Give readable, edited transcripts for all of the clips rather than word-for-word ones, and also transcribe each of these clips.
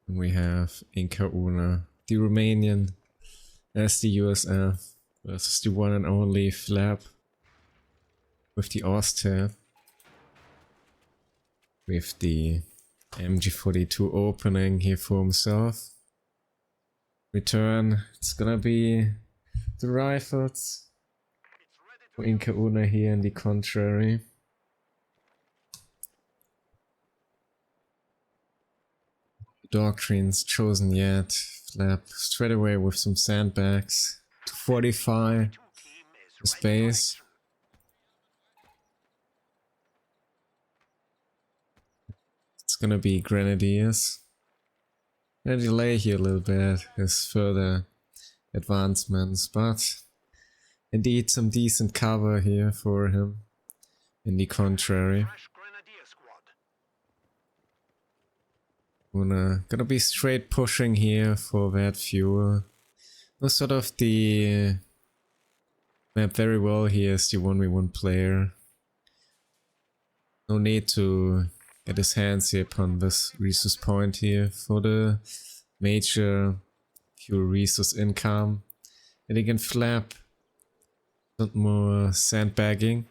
And we have IncaUna, the Romanian, as the USF versus the one and only Flap with the Oster, with the MG42 opening here for himself. Return, it's gonna be the rifles for IncaUna here in the contrary. Doctrines chosen yet. Flap straight away with some sandbags to fortify the space. It's gonna be Grenadiers. Gonna delay here a little bit his further advancements, but indeed some decent cover here for him in the contrary. Gonna be straight pushing here for that fuel. Knows sort of the map very well here as the 1v1 player. No need to get his hands here upon this resource point here for the major fuel resource income. And he can Flap some more sandbagging.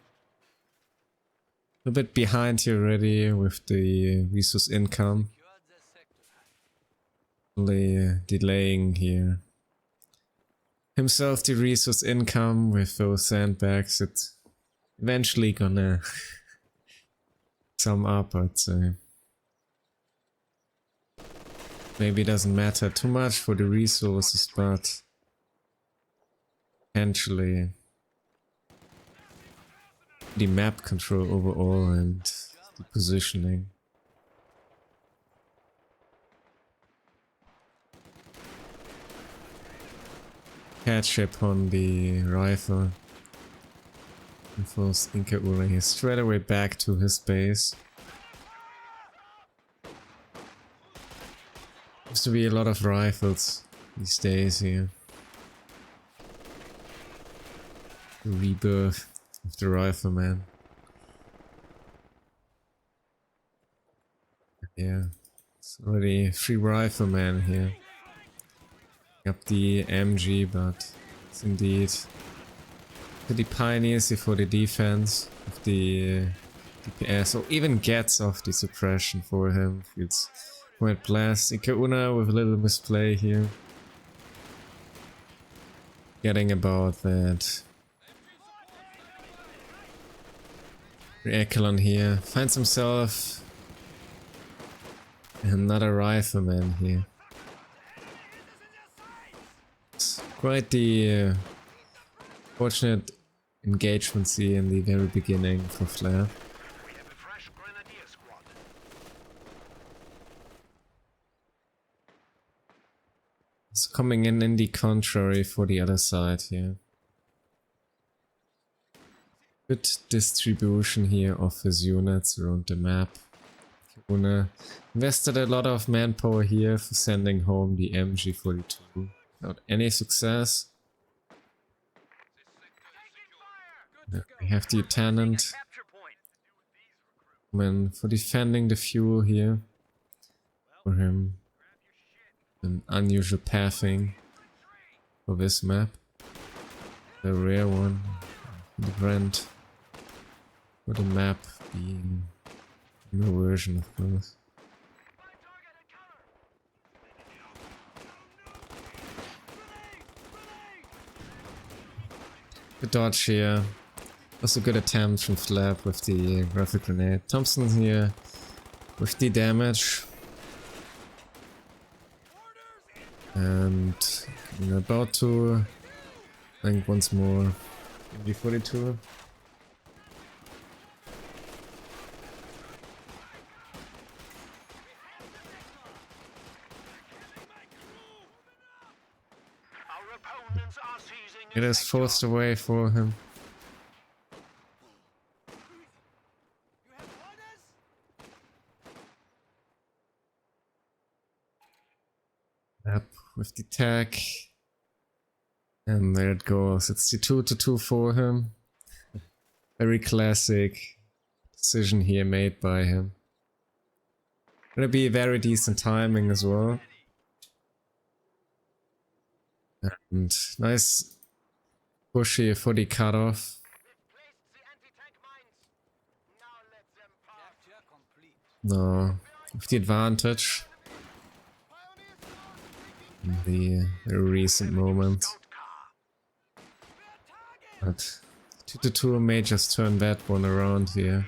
A bit behind here already with the resource income. Only delaying here himself the resource income with those sandbags. It's eventually gonna sum up, I'd say. Maybe it doesn't matter too much for the resources, but potentially the map control overall and the positioning. Catch upon the rifle and force IncaUna here straight away back to his base. Used to be a lot of rifles these days here. The rebirth of the rifleman. Yeah, it's already 3 riflemen here. Up the MG, but it's indeed pretty pioneers here for the defense of the DPS, or even gets off the suppression for him. Feels quite blessed. IncaUna with a little misplay here. Getting about that. Echelon here finds himself another rifleman here. Quite the fortunate engagement see in the very beginning for Flare. It's coming in the contrary for the other side here. Good distribution here of his units around the map. IncaUna invested a lot of manpower here for sending home the MG42. Without any success. We have the lieutenant for defending the fuel here. For him, an unusual pathing for this map. The rare one, the Brent, for the map being no version, of course. Good dodge here. Was a good attempt from Flap with the graphic grenade. Thompson here with the damage. And about to think once more. MG42. It is forced away for him. Up with the tag. And there it goes. It's the 2-2 for him. Very classic decision here made by him. Gonna be very decent timing as well. And nice push here for the cutoff. No, with the advantage. In the very recent moment. But 2-2 may just turn that one around here.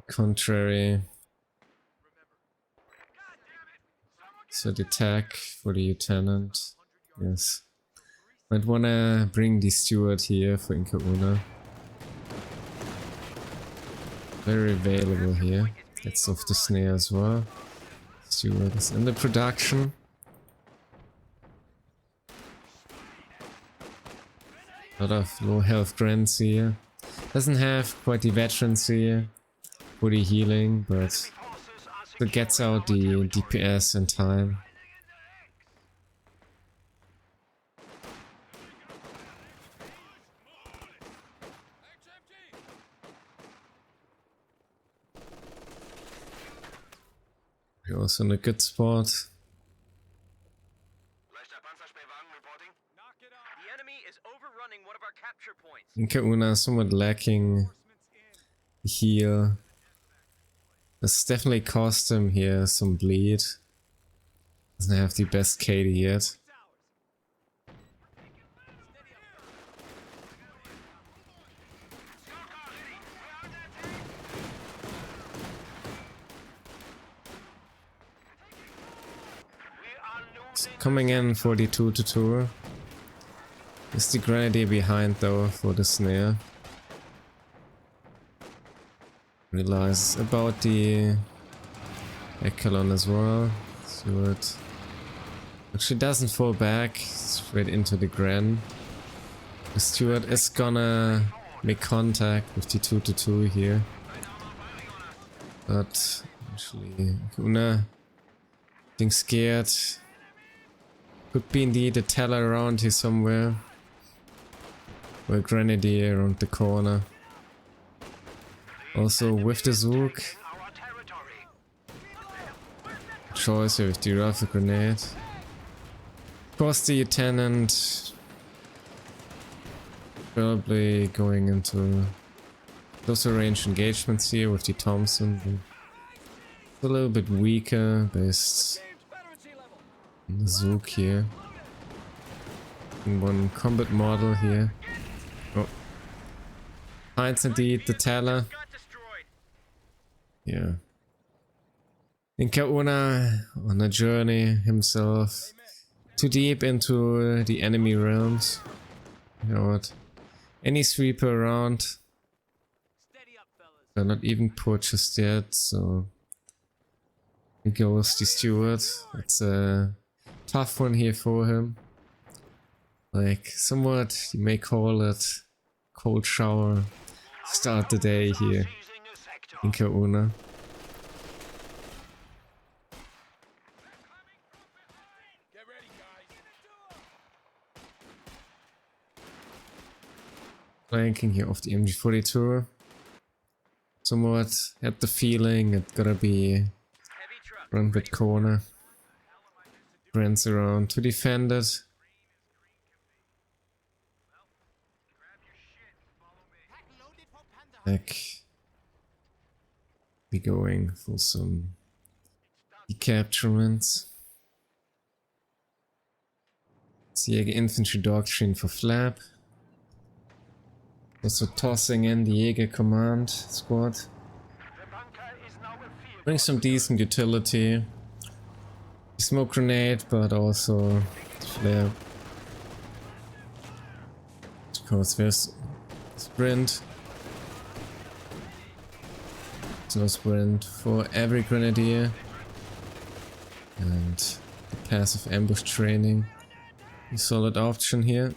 Contrary. So the attack for the lieutenant. Yes. Might wanna bring the steward here for IncaUna. Very available here. Gets off the snare as well. Steward is in the production. A lot of low health grants here. Doesn't have quite the veterans here for the healing, but it gets out the DPS in time. We're also in a good spot. IncaUna is somewhat lacking heal. This definitely cost him here some bleed. Doesn't have the best KD yet. Coming in for the 2-2. Is the grenadier behind though for the snare. Realize about the echelon as well. Steward actually doesn't fall back straight into the Gren. The steward is gonna make contact with the 2-2 here. But actually IncaUna being scared. Could be indeed a teller around here somewhere. Or a grenadier around the corner. Also with the Zook. Choice here with the rifle grenade. Of course the lieutenant probably going into closer range engagements here with the Thompson. It's a little bit weaker based on the Zook here. In one combat model here. Oh. Finds indeed the teller. Yeah. IncaUna on a journey himself too deep into the enemy realms. You know what? Any sweeper around. They're not even purchased yet, so here goes the steward. It's a tough one here for him. Like somewhat you may call it cold shower. Start the day here. IncaUna. Flanking here off the MG42. Somewhat had the feeling it's gonna be run with corner. Runs around to defend it. Back. Be going for some decapturements. Jäger infantry doctrine for flap. Also tossing in the Jäger command squad. Bring some decent utility. Smoke grenade, but also flare. Of course, there's sprint. There's no sprint for every grenadier. And the passive ambush training. A solid option here.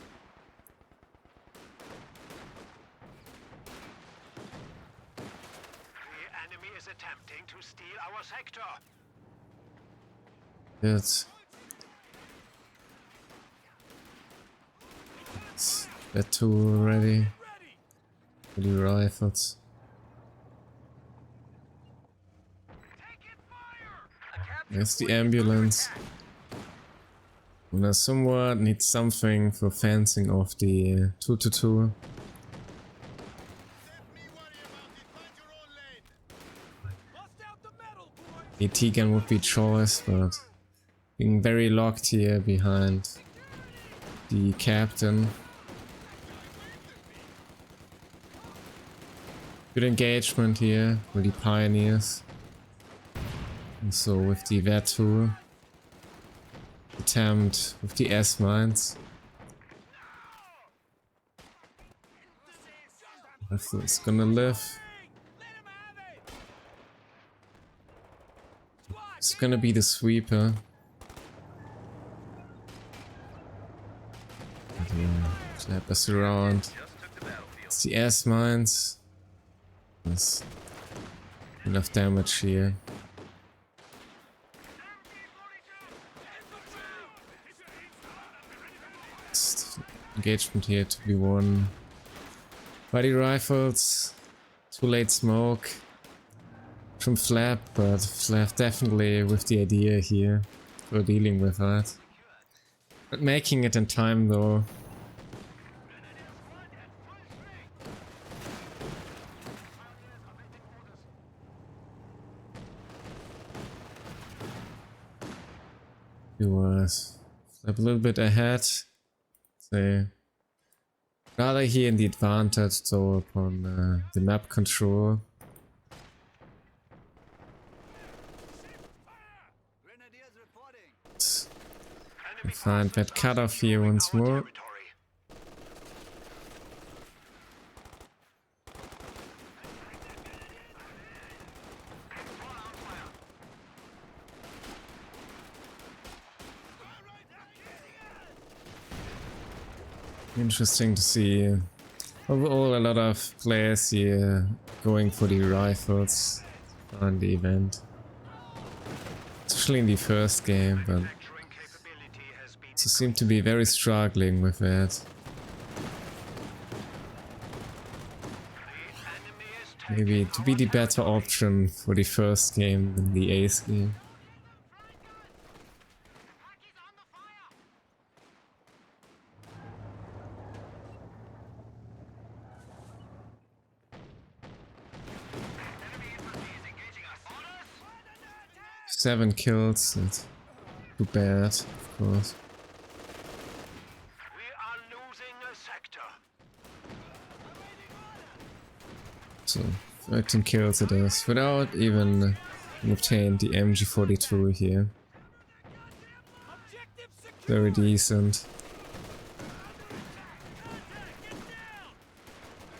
Good. That two already. Fully rifles. There's the ambulance. And I somewhat need something for fencing off the 2-2. AT gun would be choice, but being very locked here behind the captain. Good engagement here with the pioneers. And so with the Vetu attempt with the S-mines. It's gonna live. It's gonna be the sweeper. Slap us around. It's the S-mines. There's enough damage here. Engagement here to be won. Body rifles. Too late smoke. From Flap, but Flap definitely with the idea here for dealing with that. Not making it in time though. He was Flap a little bit ahead. Say, rather here in the advantage though upon the map control. Find that cutoff here once more. Interesting to see. Overall, a lot of players here going for the rifles on the event. Especially in the first game, but they seem to be very struggling with that. Maybe to be the better option for the first game than the ace game. Seven kills, that's too bad, of course. So 13 kills it is, without even obtaining the MG42 here. Very decent.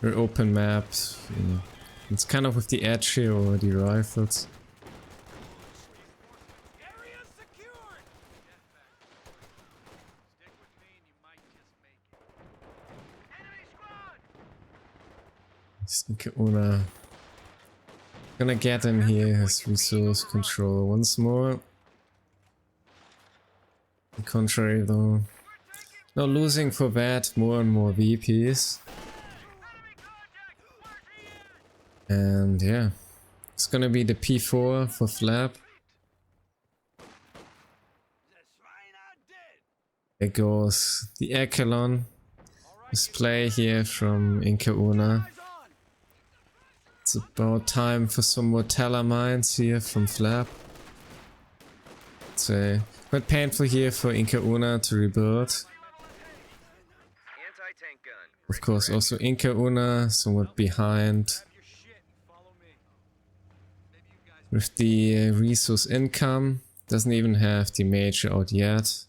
Very open maps. Yeah. It's kind of with the edge here or the rifles. IncaUna gonna get in here his resource control once more. On the contrary though, now losing for that more and more VPs. And yeah, it's gonna be the P4 for Flap. There goes the Echelon display here from IncaUna. It's about time for some more Teller mines here from Flap. It's quite painful here for IncaUna to rebuild. Of course also IncaUna somewhat behind with the resource income. Doesn't even have the major out yet.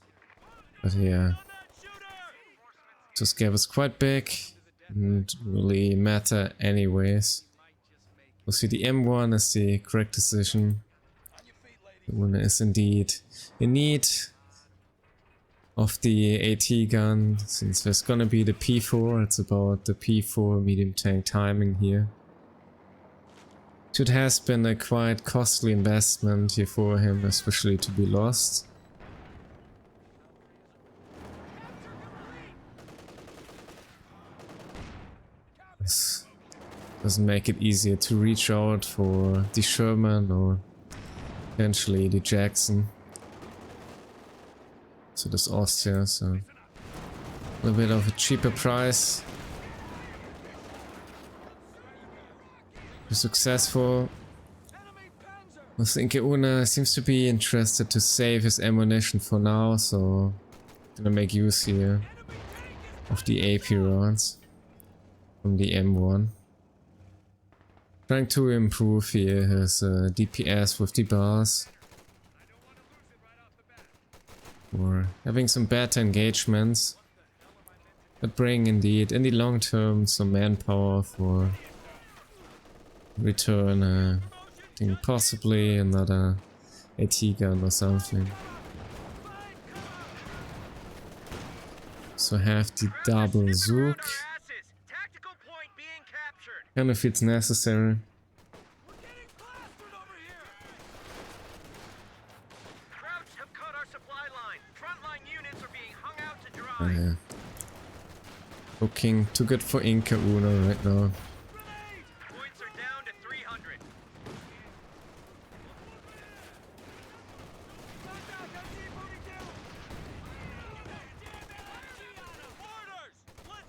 But yeah, this gap is quite big and really matter anyways. We'll see the M1 is the correct decision. The winner is indeed in need of the AT gun, since there's gonna be the P4. It's about the P4 medium tank timing here. It has been a quite costly investment here for him, especially to be lost. This doesn't make it easier to reach out for the Sherman or potentially the Jackson. So this Austria, so a little bit of a cheaper price. If successful, I think IncaUna seems to be interested to save his ammunition for now, so gonna make use here of the AP rounds from the M1. Trying to improve here his DPS with the bars. Or having some better engagements that bring indeed in the long term some manpower for return, I think possibly another AT gun or something. So have the double Zook. And if it's necessary. Yeah. Looking too good for IncaUna right now.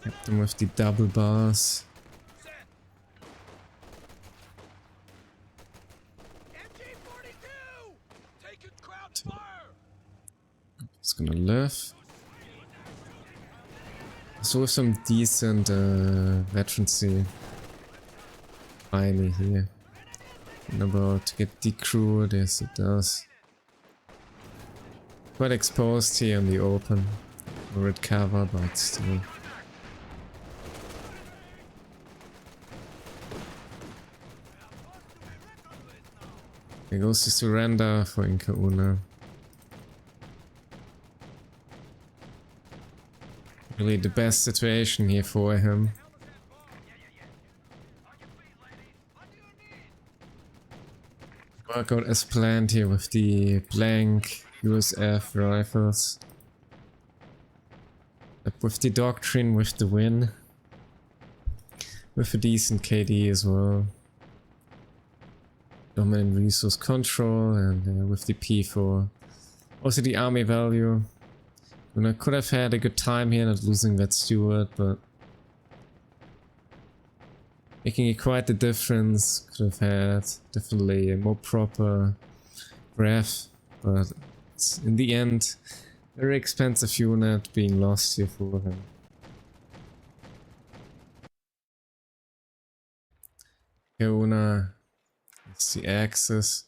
Kept them with the double bars. It's gonna live. So with some decent veterancy finally here. And about to get decrewed, yes it does. Quite exposed here in the open. Red cover, but still. Here goes the surrender for IncaUna. Really the best situation here for him. Work out as planned here with the blank USF rifles. Up with the doctrine, with the win. With a decent KD as well. Dominant resource control and with the P4. Also the army value. And I could have had a good time here not losing that steward, but making it quite the difference. Could have had definitely a more proper ref, but it's in the end very expensive unit being lost here for him. IncaUna is the Axis.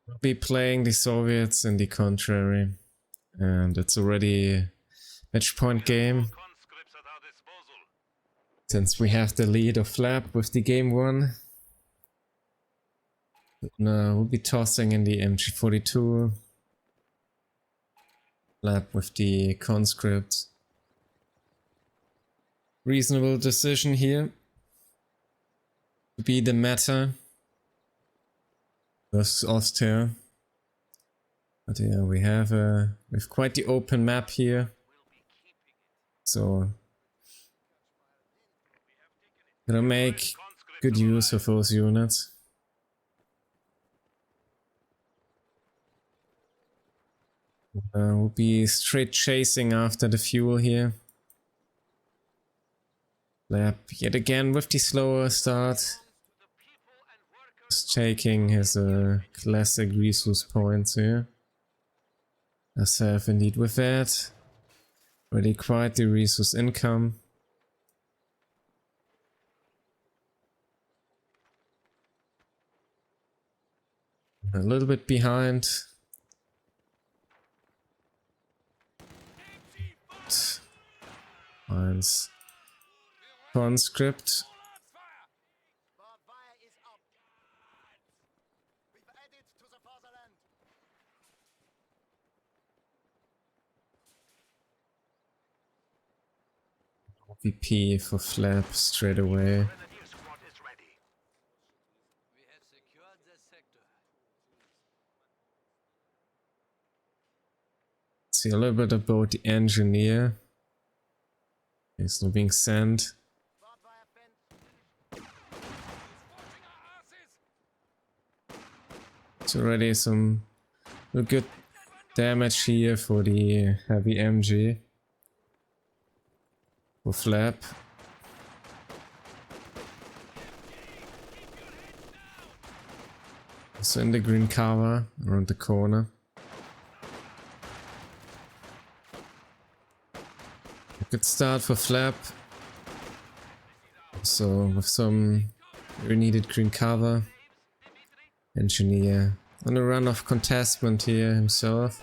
We'll be playing the Soviets in the contrary, and it's already a match point game. Since we have the lead of Flap with the game 1. We'll be tossing in the MG42. Flap with the conscript. Reasonable decision here. To be the meta. Versus Austria. But yeah, we have quite the open map here. So gonna make good use of those units. We'll be straight chasing after the fuel here. Lab yet again with the slower start. Just taking his classic resource points here. As have indeed with that. Already quite the resource income. A little bit behind. Finds conscript. VP for Flap straight away. See a little bit about the engineer. He's not being sent. It's already some good damage here for the heavy MG. For Flap. So in the green cover around the corner. A good start for Flap. So with some very needed green cover. Engineer on a run of contestment here himself.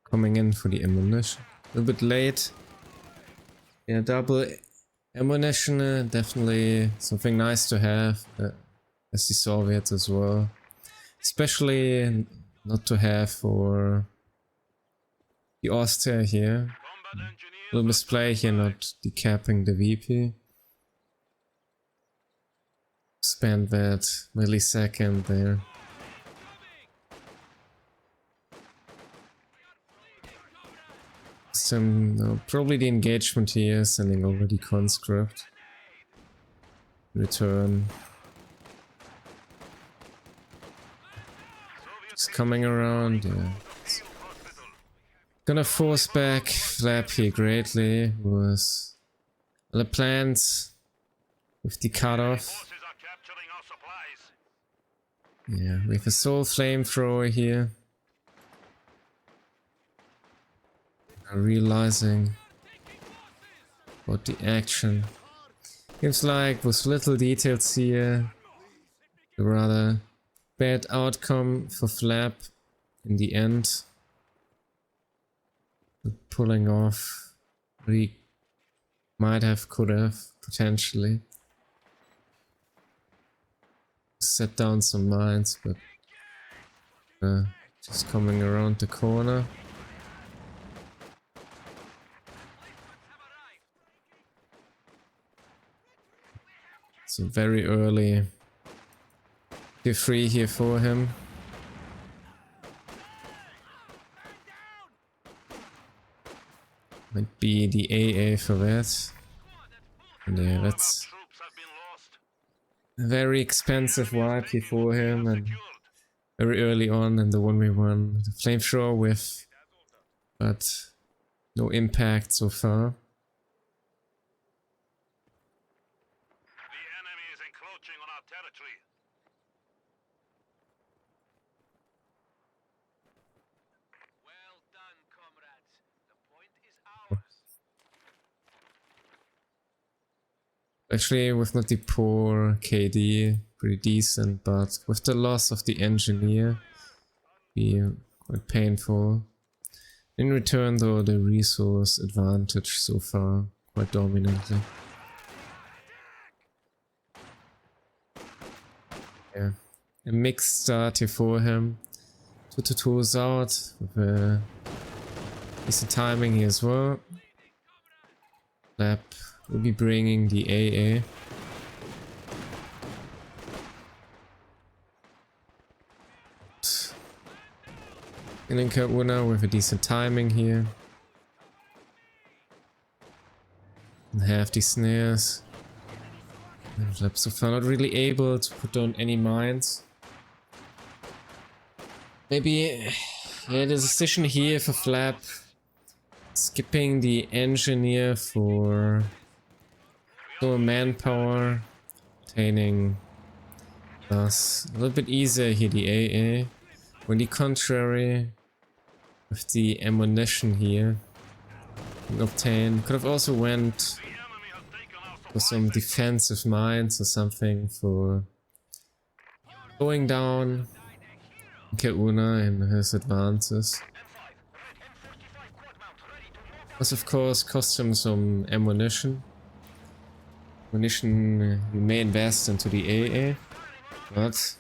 Coming in for the ammunition. A little bit late. Yeah, double ammunition, definitely something nice to have, as the Soviets as well. Especially not to have for the Austria here. Little misplay here, not decapping the VP. Spend that millisecond there. Probably the engagement here, sending over the conscript. Return. It's coming around, yeah. It's gonna force back Flap here greatly, was the plans with the cutoff. Yeah, we have a soul flamethrower here. Realizing about the action. Seems like with little details here, a rather bad outcome for Flap in the end. Pulling off what he might have, could have, potentially. Set down some mines, but just coming around the corner. So very early tier 3 here for him. Might be the AA for that. And yeah, that's a very expensive wipe here for him, and very early on in the 1v1. The flamethrower with, but no impact so far. Actually, with not the poor KD, pretty decent, but with the loss of the engineer, be quite painful. In return, though, the resource advantage so far quite dominantly. Yeah, a mixed start here for him. 2-2 is out with decent timing here as well. Lap will be bringing the AA. IncaUna with a decent timing here. And have the snares. And Lap so far not really able to put down any mines. Maybe yeah, the decision here for Flap. Skipping the engineer for more manpower, obtaining thus a little bit easier here the AA. On the contrary, with the ammunition here, can obtain. Could have also went for some defensive mines or something for going down IncaUna in his advances. This of course cost him some ammunition. Ammunition you may invest into the AA, but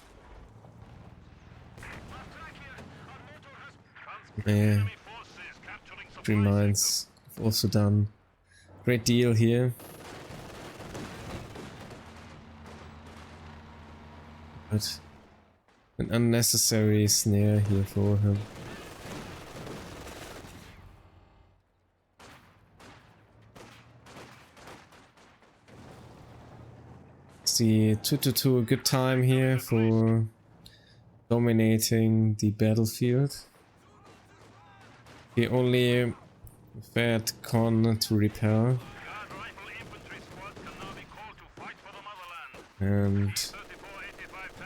yeah, 3 mines have also done Great deal here. But an unnecessary snare here for him. The 2-2, a good time here for dominating the battlefield. He only fed Con to repel. And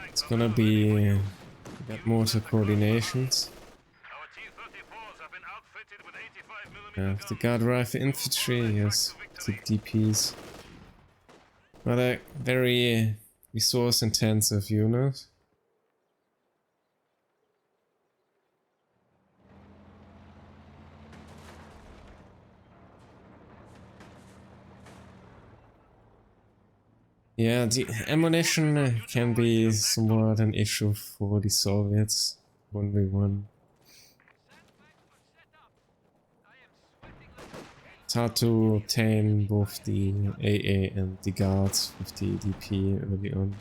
it's gonna be got mortar coordinations. The guard rifle infantry, yes, the DPs. But a very resource intensive unit. Yeah, the ammunition can be somewhat an issue for the Soviets, 1v1. It's hard to obtain both the AA and the guards with the DP early on.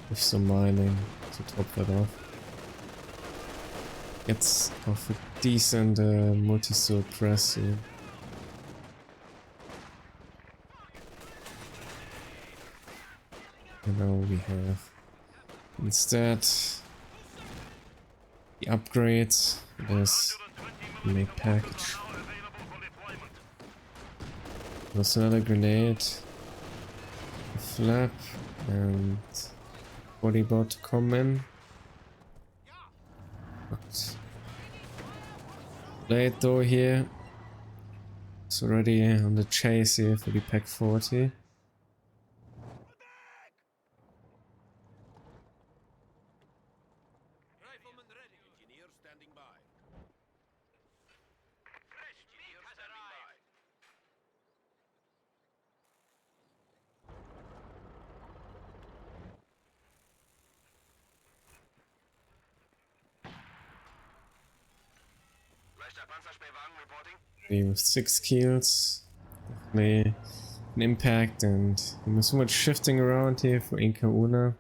With some mining to top that off. Gets off a decent multi-suppress here. And now we have instead the upgrades. There's a make package. There's another grenade, a flap, and bodybot to come in. But late though here. It's already on the chase here for the Pack 40. With 6 kills, definitely an impact, and so much shifting around here for IncaUna.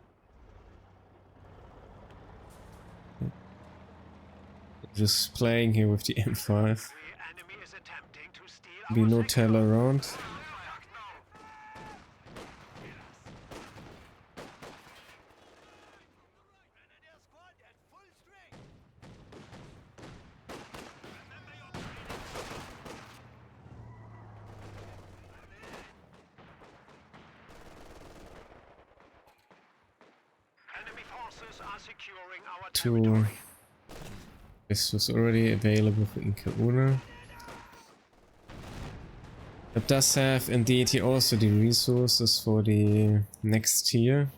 Just playing here with the M5. Be no tail around. This was already available for IncaUna. It does have indeed here also the resources for the next tier.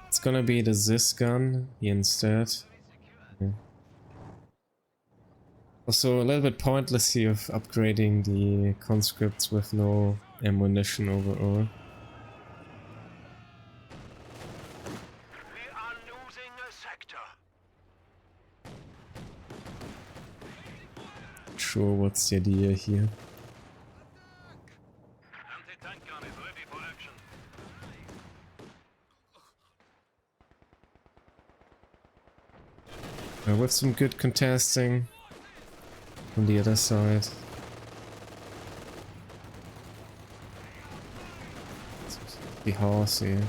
It's gonna be the Zis gun here instead. Yeah. Also a little bit pointless here of upgrading the conscripts with no ammunition overall. Sure, what's the idea here? With some good contesting on the other side. The horse here.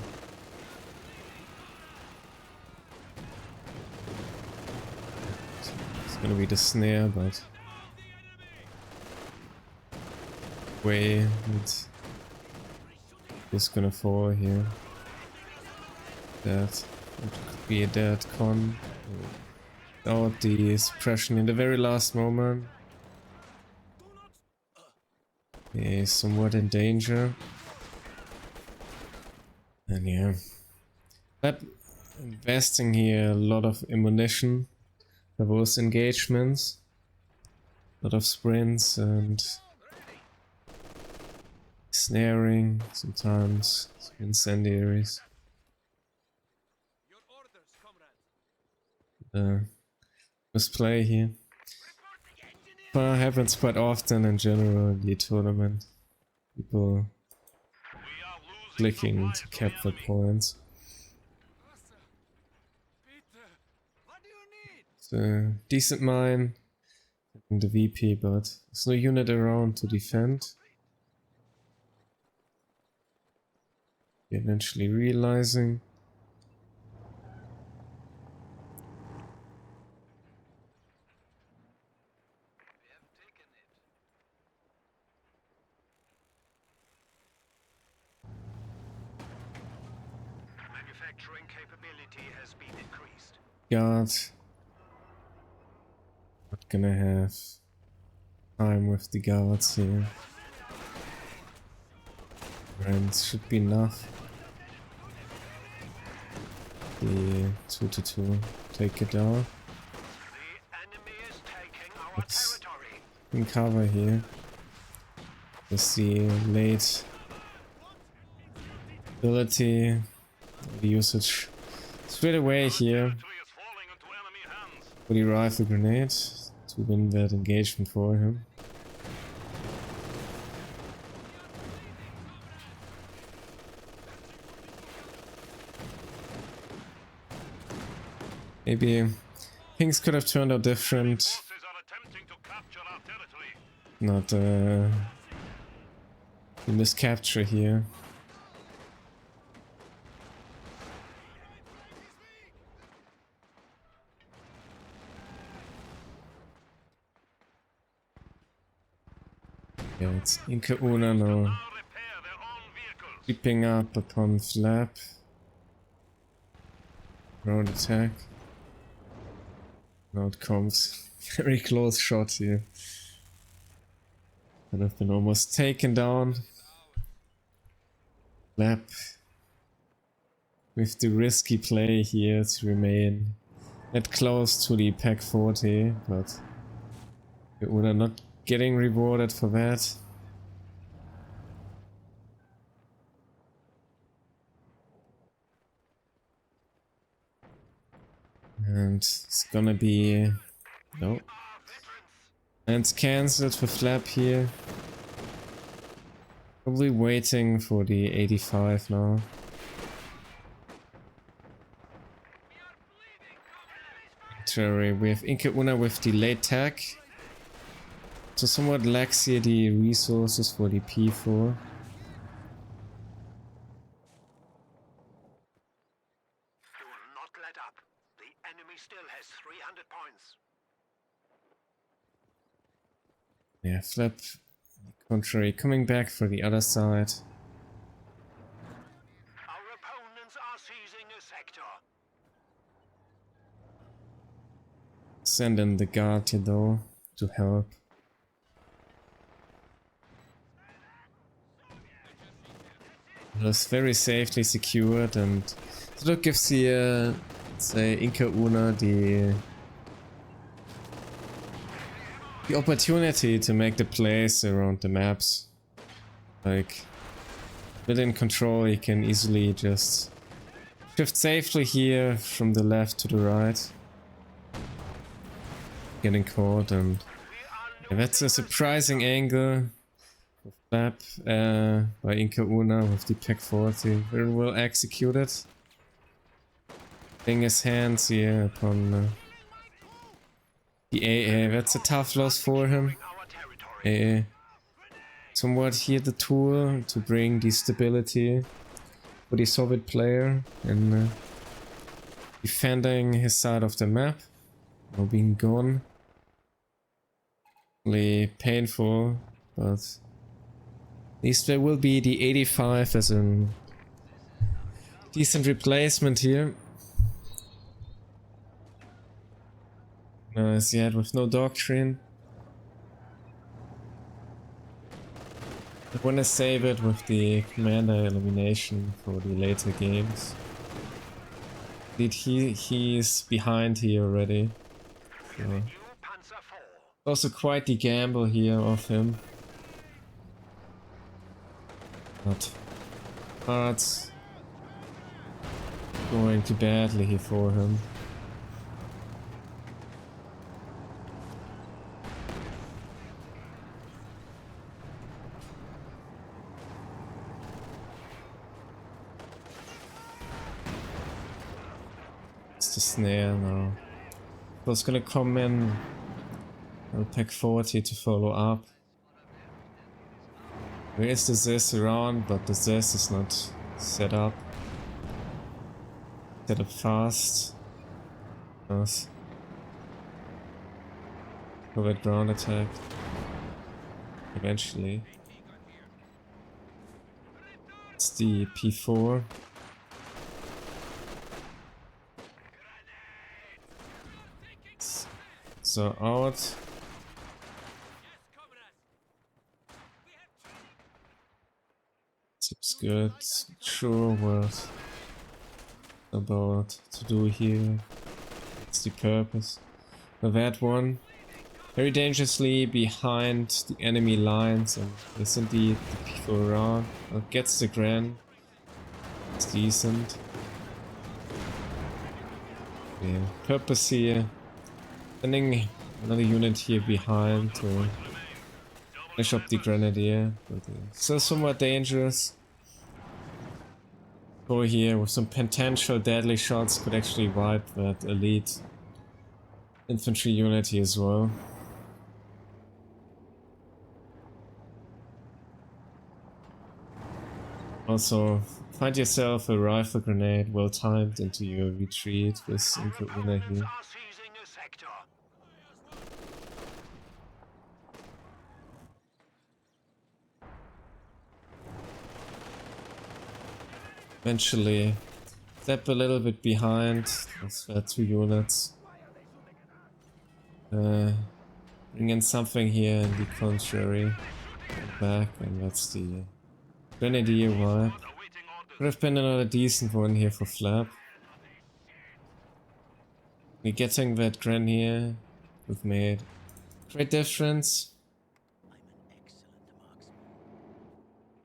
It's gonna be the snare, but way and just gonna fall here. That could be a dead con. Without the suppression in the very last moment. He's somewhat in danger. And yeah. But investing here a lot of ammunition. There was engagements. A lot of sprints and snaring, sometimes some incendiaries. Must play here. Happens quite often in general in the tournament. People clicking to capture points. It's a decent mine in the VP, but there's no unit around to defend. Eventually realizing. Manufacturing capability has been increased. God. Not gonna have time with the guards here. Ranks should be enough. The 2-2 take it down. Let's in cover here. Let's see late ability, the usage straight away here for the rifle grenade to win that engagement for him. Maybe things could have turned out different. Not the miscapture here. Yeah, it's IncaUna now creeping up upon flap. Round attack. Now it comes. Very close shot here. Could have been almost taken down. Flap with the risky play here to remain that close to the pack 40, but we're not getting rewarded for that. And it's gonna be... no. And it's cancelled for flap here. Probably waiting for the 85 now. Terry, we have IncaUna with the late tag. So somewhat lacks here the resources for the P4. Do not let up. The enemy still has 300 points. Yeah, flap. Contrary, coming back for the other side. Our opponents are seizing a sector. Send in the guard here though, to help. That's very safely secured, and so that gives the, say, IncaUna the opportunity to make the plays around the maps. Like, within control, you can easily just shift safely here from the left to the right. Getting caught, and yeah, that's a surprising angle. Flap by IncaUna with the pack 40. Very well executed. Getting his hands here upon the AA. That's a tough loss for him. AA. Somewhat here the tool to bring the stability for the Soviet player and defending his side of the map. Now being gone. Really painful, but at least there will be the 85 as a decent replacement here. As yet with no doctrine. I wanna save it with the commander elimination for the later games. Indeed, he's behind here already. So. Also quite the gamble here of him. But cards going too badly here for him. the snare now. I was gonna come in. I'll pack 40 to follow up. There is the Zest around, but the Zest is not set up. Set up fast. Yes. Covert ground attack. Eventually. It's the P4. So out. Seems good. Sure what about to do here. It's the purpose. Now that one. Very dangerously behind the enemy lines, and yes indeed the people around. Gets the Gran. It's decent. Yeah, purpose here. Sending another unit here behind to finish up the Grenadier. But still somewhat dangerous. Go here with some potential deadly shots could actually wipe that elite infantry unit here as well. Also, find yourself a rifle grenade well timed into your retreat with IncaUna here. Eventually, step a little bit behind. That's 2 units. Bring in something here in the contrary. Back, and that's the Grenadier wipe. Could have been another decent one here for Flap. We're getting that Gren here. We've made great difference.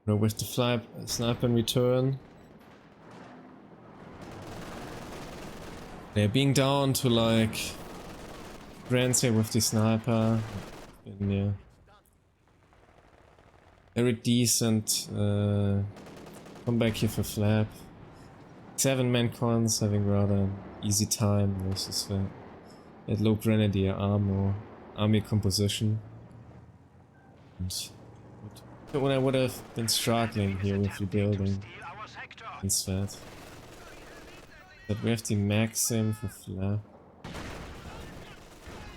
No, with the Flap sniper in return. They're being down to like Grants here with the sniper. And yeah. Very decent comeback here for Flap. 7-man cons having rather easy time versus that low Grenadier army composition. And when I would have been struggling here with rebuilding instead. But we have the Maxim for Flap.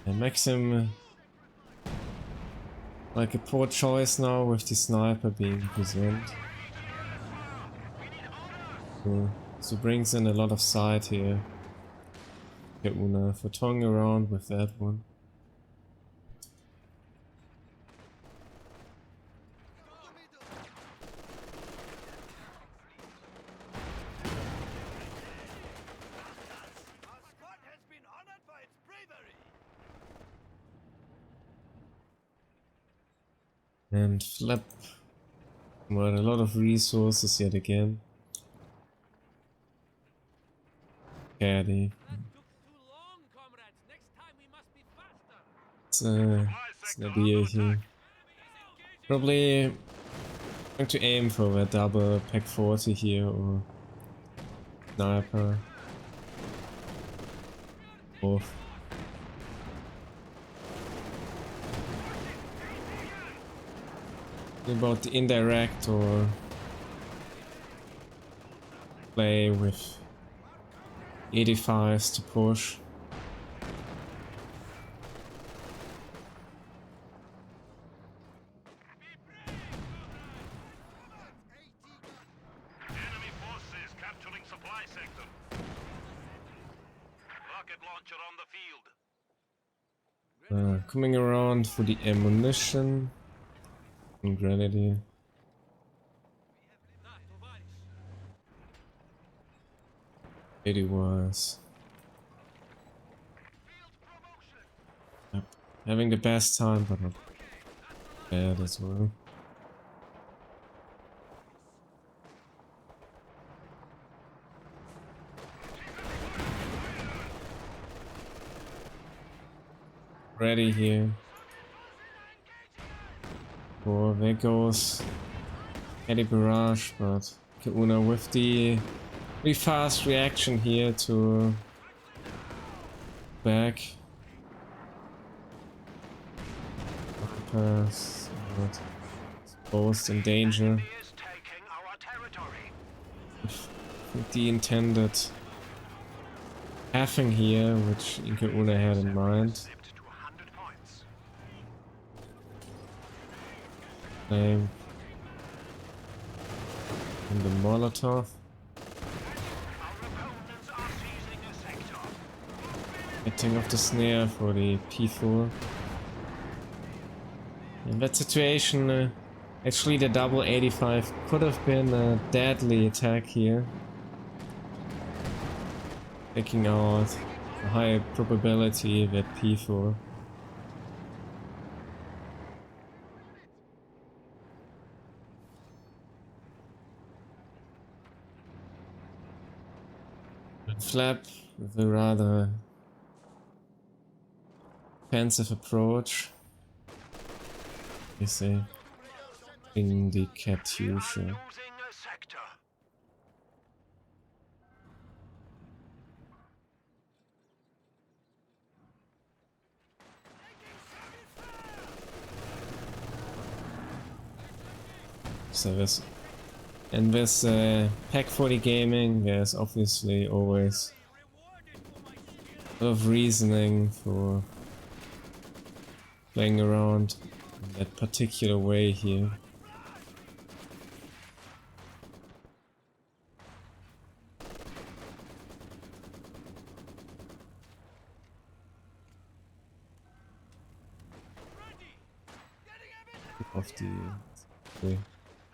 And Maxim, like a poor choice now with the sniper being present. So brings in a lot of sight here. IncaUna for toying around with that one. And Flap, well, a lot of resources yet again. Caddy. It's an idea here. Probably going to aim for a double pack 40 here or sniper. Both. About the indirect or play with 85s to push. Enemy forces capturing supply sector. Rocket launcher on the field. Coming around for the ammunition. And Grenadier. It was. Yep. Having the best time, but not bad as well. Ready here. Oh, there goes Eddie Barrage, but IncaUna with the very fast reaction here to back. Pass, not exposed in danger. Enemy is taking our territory. With the intended halving here, which IncaUna had in mind. Slipped to 100 points. And the Molotov. Our opponents are seizing a sector. Hitting off the snare for the P4. In that situation, actually the double 85 could have been a deadly attack here. Taking out a high probability that P4. Flap with a rather defensive approach. You see, in the Katyusha. Losing a sector. So this, and with Pack 40 gaming, there's obviously always a lot of reasoning for playing around in that particular way here. Of the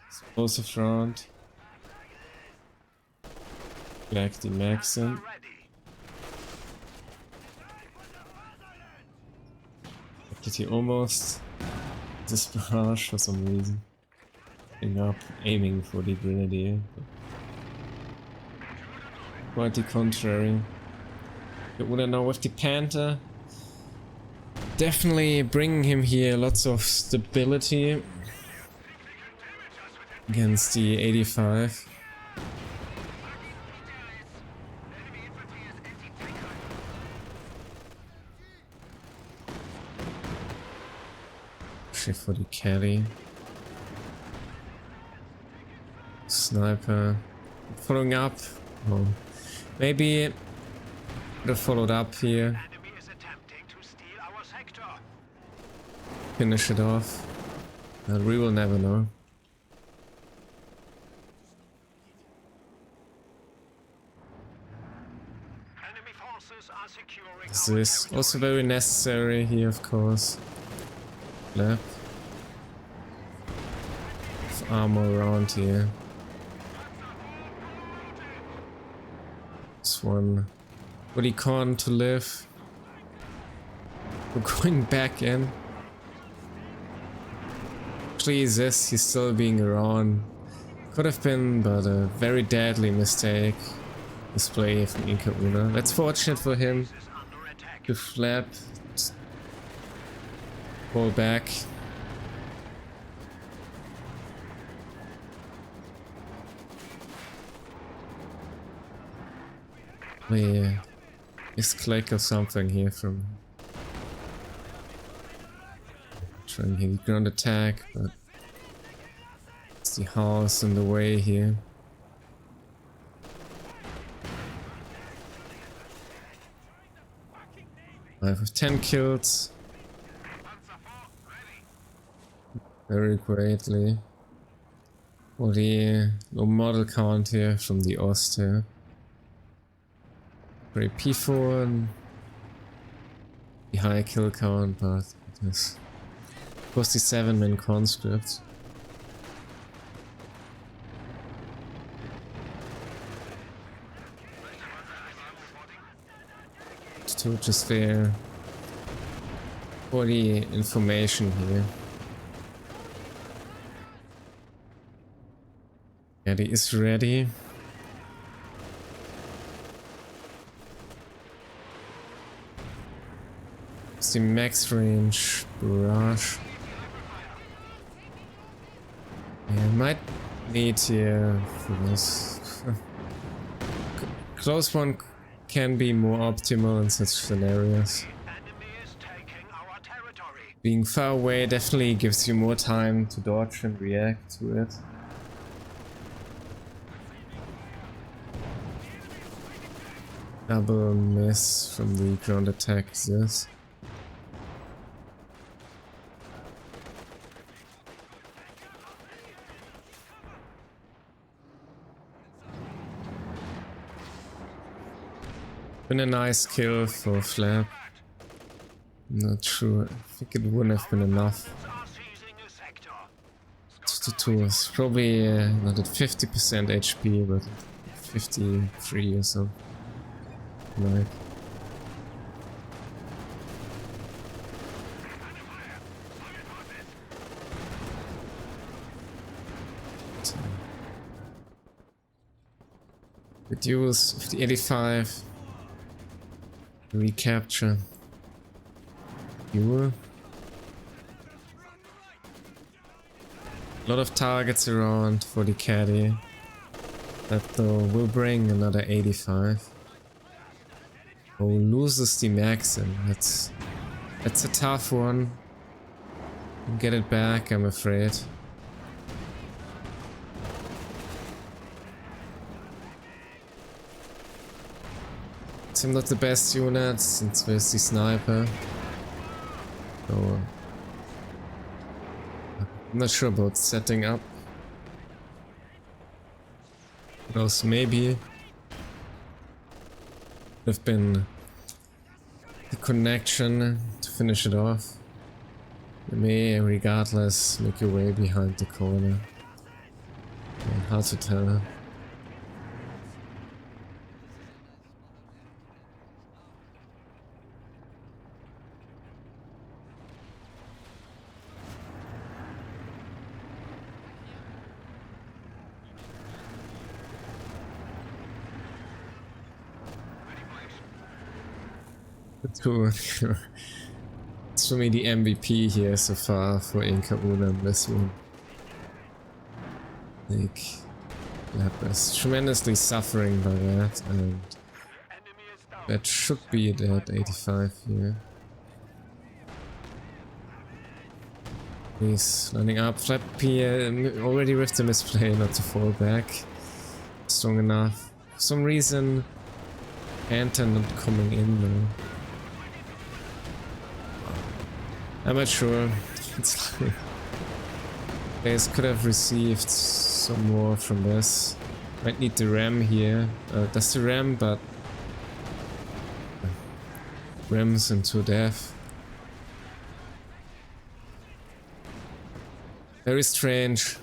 explosive round. Back the Maxim. Did he almost this barrage for some reason? Ending up aiming for the Grenadier. Quite the contrary. IncaUna now with the Panther. Definitely bringing him here lots of stability against the 85. Actually for the carry. Sniper. Following up. Oh. Maybe would have followed up here. Finish it off. But we will never know. This is also very necessary here, of course. Left. With armor around here. This one. Would he con to live? We're going back in. Please, yes, he's still being around. Could have been, but a very deadly mistake. Display from IncaUna. That's fortunate for him to flap, fall back. Yeah, misclick or something here from trying to hit ground attack, but it's the house in the way here. I have 10 kills. Very greatly. For the low model count here from the Ost here. Very P4 and the high kill count, but it is 47 main conscripts. To just there for the information here. Yeah, he is ready. It's the max range barrage. Yeah, might need here for this. Close one can be more optimal in such scenarios. Enemy is taking our territory. Being far away definitely gives you more time to dodge and react to it. Double miss from the ground attack, yes. Been a nice kill for Flap. Not sure. I think it wouldn't have been enough. Are seizing a sector. 2 is probably not at 50% HP, but 53 or so. Like. So. Reduce of the 85. Recapture. Fuel. A lot of targets around for the caddy. That though will bring another 85. Oh, loses the Maxim. That's a tough one. Get it back, I'm afraid. It's not the best unit since there's the sniper. So I'm not sure about setting up. What else? Maybe would have been the connection to finish it off. You may, regardless, make your way behind the corner. Yeah, hard to tell. Cool. It's for me the MVP here so far for IncaUna in this one. Like, Lapis tremendously suffering by that, and that should be at 85 here. He's lining up. Flappy already with the misplay not to fall back strong enough. For some reason, Panther not coming in though. I'm not sure. It's like players could have received some more from this. Might need the ram here. That's the ram, but rams into death. Very strange.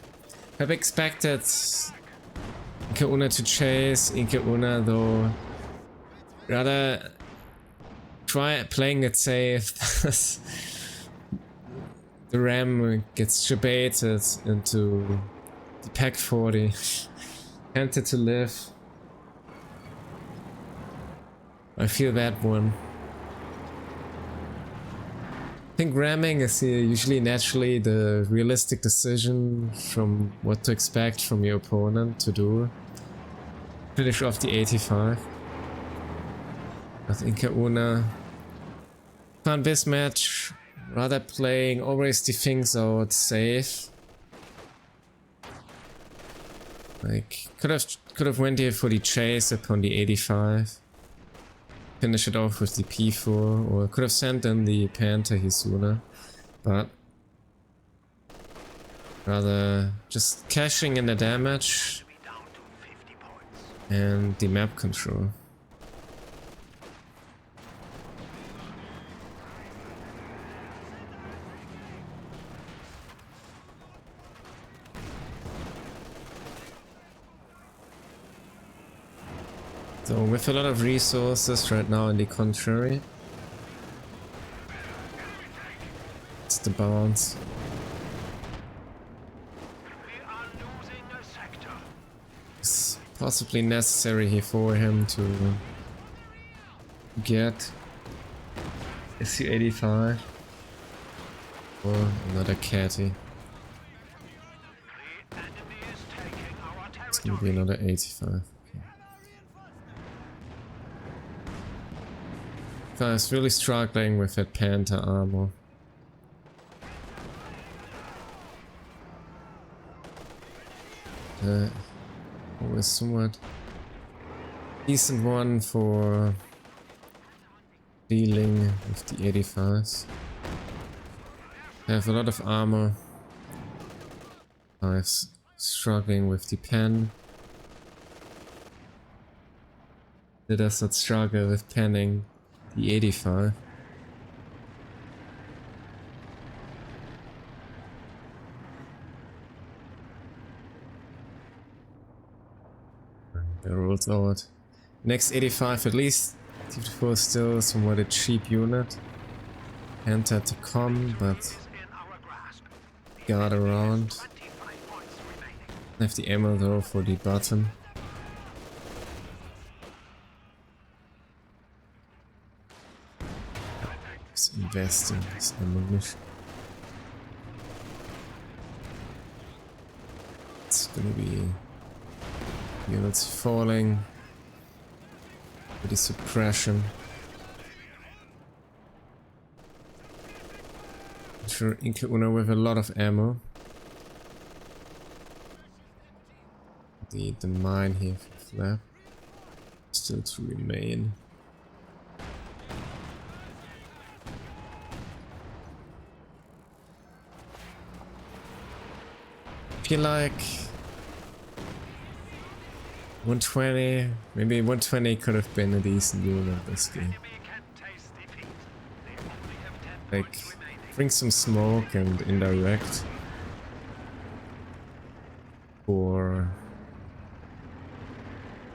I've expected IncaUna to chase. IncaUna though rather try playing it safe. The ram gets debated into the pack 40. Tempted to live. I feel that one. I think ramming is usually naturally the realistic decision from what to expect from your opponent to do. Finish off the 85. But IncaUna found this match rather playing always the things out safe. Like could have went here for the chase upon the 85. Finish it off with the P4, or could have sent in the Panther here sooner. But rather just cashing in the damage and the map control. So with a lot of resources right now in the contrary. It's the bounce. It's possibly necessary here for him to get SU-85 or another catty. It's gonna be another 85. Guy's really struggling with that Panther armor. Always somewhat decent one for dealing with the 85s. They have a lot of armor. Guy's struggling with the pen. It does not struggle with penning the 85. They rolled out. Next 85 at least. T54 is still somewhat a cheap unit. Panther to come, but guard around. Have the ammo though for the button. Just invest in this ammunition. It's gonna be units falling with the suppression. I'm sure IncaUna with a lot of ammo. The mine here for Flap still to remain. I feel like 120, maybe 120 could have been a decent unit this game. Like, bring some smoke and indirect for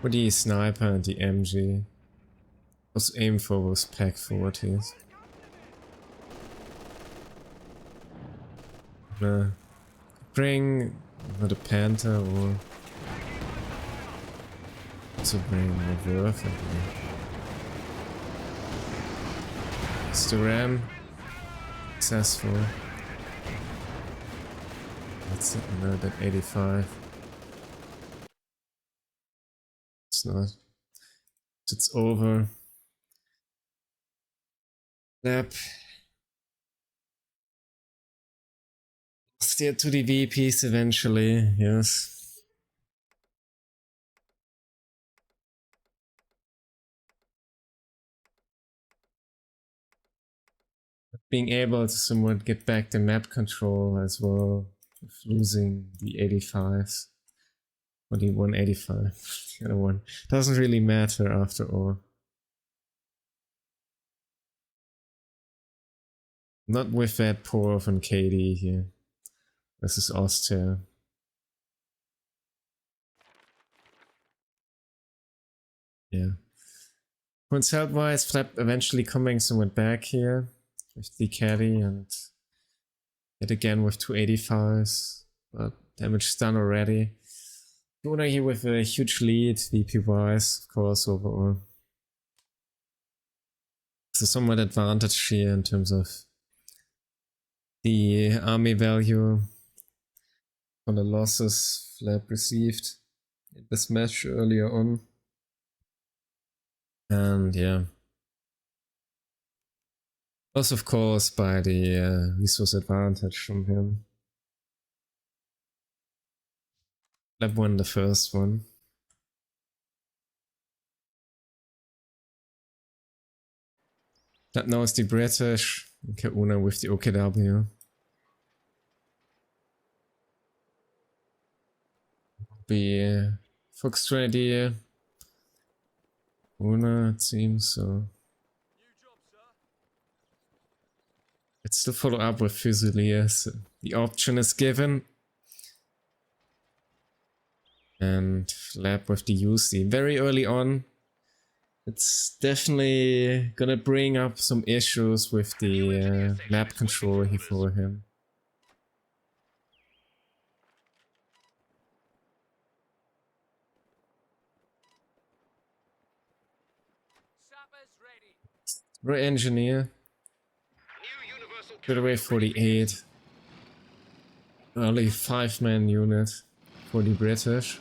the sniper and the MG. Was aim for those pack 40s. Bring not a Panther or to bring a Worth. It's the Ram. Successful. That's another 85. It's not. It's over. Lap. Steer to the VPs eventually, yes. Being able to somewhat get back the map control as well, with losing the 85s. Or the 185, the other one. Doesn't really matter after all. Not with that poor von KD here. This is Austria. Yeah. Points health wise, Flap eventually coming somewhat back here with the caddy and yet again with 285s, but damage done already. IncaUna here with a huge lead, VP wise, of course, overall. So somewhat advantage here in terms of the army value on the losses Flap received in this match earlier on. And yeah. Also, of course, by the resource advantage from him. Flap won the first one. That now is the British. IncaUna with the OKW. Be Fox Ready. Una, it seems, so. Let's still follow up with Fusiliers. The option is given. And Lab with the UC. Very early on. It's definitely gonna bring up some issues with the map control here for him. Re-engineer. Good away 48. Early 5-man unit for the British.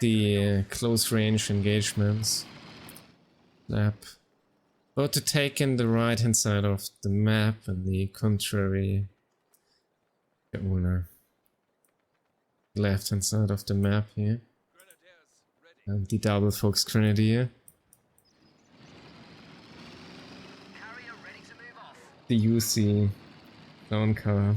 The close range engagements. Lab About to take in the right hand side of the map and the contrary IncaUna. Left hand side of the map here. And the double Fox Grenadier. The UC down car.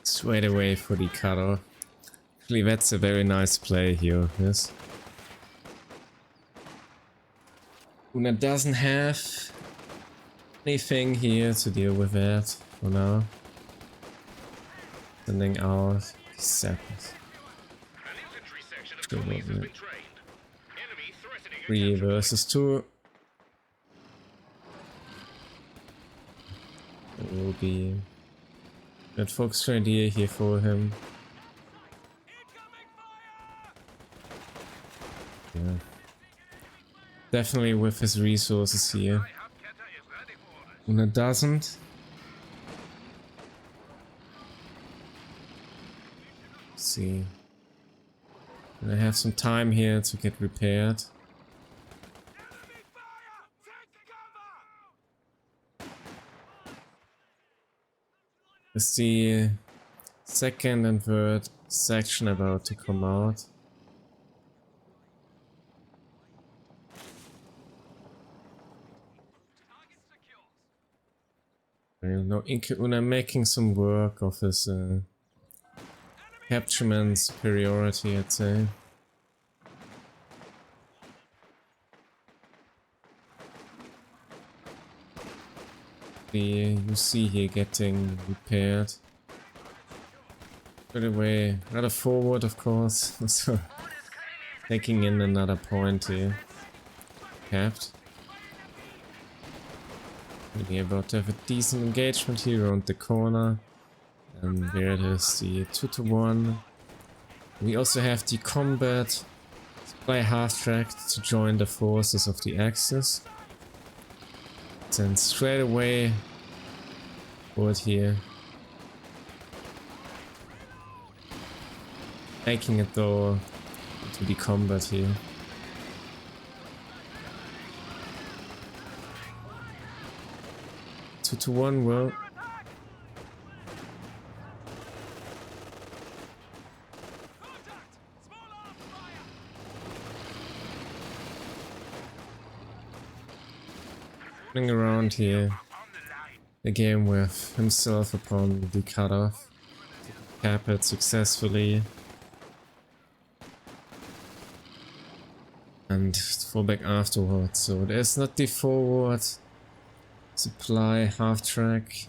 Straight away for the cutter. Actually, that's a very nice play here, yes. Una doesn't have anything here to deal with that for now. Sending out seconds. 3 versus 2. It will be that Fox Grenadier here for him. Yeah. Definitely with his resources here. Una doesn't. Let's see. I have some time here to get repaired. Is the second and third section about to come out? You know, IncaUna making some work of his captureman superiority, I'd say. You see here getting repaired. By the way, rather forward, of course. So taking in another point here. Capped. Really about to have a decent engagement here around the corner. And there it is, the 2-to-1. We also have the combat supply half-track to join the forces of the Axis. Then straight away forward here. Making it though to the combat here. Two to one, well. Running around here. The game with himself upon the cutoff. Cap it successfully. And fall back afterwards. So there's not the forward supply half track.